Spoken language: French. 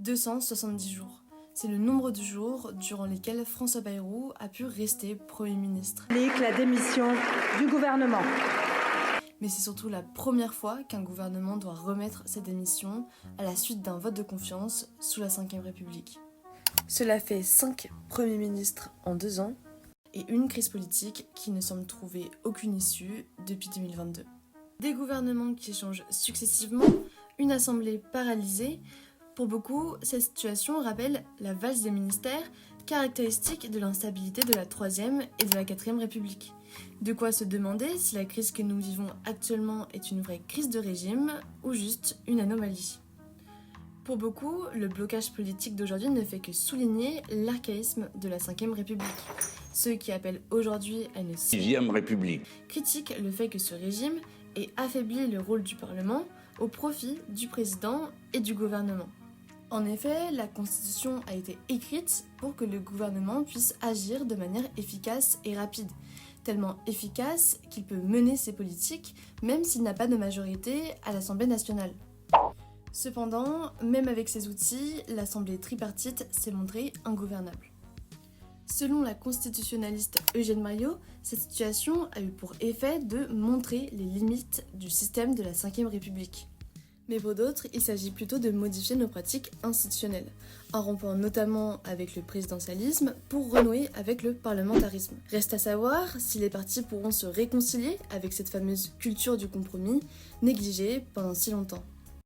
270 jours. C'est le nombre de jours durant lesquels François Bayrou a pu rester Premier ministre. La démission du gouvernement. Mais c'est surtout la première fois qu'un gouvernement doit remettre sa démission à la suite d'un vote de confiance sous la Ve République. Cela fait 5 premiers ministres en 2 ans et une crise politique qui ne semble trouver aucune issue depuis 2022. Des gouvernements qui changent successivement, une assemblée paralysée. Pour beaucoup, cette situation rappelle la valse des ministères, caractéristique de l'instabilité de la Troisième et de la Quatrième République. De quoi se demander si la crise que nous vivons actuellement est une vraie crise de régime ou juste une anomalie. Pour beaucoup, le blocage politique d'aujourd'hui ne fait que souligner l'archaïsme de la Ve République. Ceux qui appellent aujourd'hui à une Sixième République critiquent le fait que ce régime ait affaibli le rôle du Parlement au profit du président et du gouvernement. En effet, la Constitution a été écrite pour que le gouvernement puisse agir de manière efficace et rapide, tellement efficace qu'il peut mener ses politiques même s'il n'a pas de majorité à l'Assemblée nationale. Cependant, même avec ces outils, l'Assemblée tripartite s'est montrée ingouvernable. Selon la constitutionnaliste Eugène Mariot, cette situation a eu pour effet de montrer les limites du système de la Ve République. Mais pour d'autres, il s'agit plutôt de modifier nos pratiques institutionnelles, en rompant notamment avec le présidentialisme pour renouer avec le parlementarisme. Reste à savoir si les partis pourront se réconcilier avec cette fameuse culture du compromis négligée pendant si longtemps.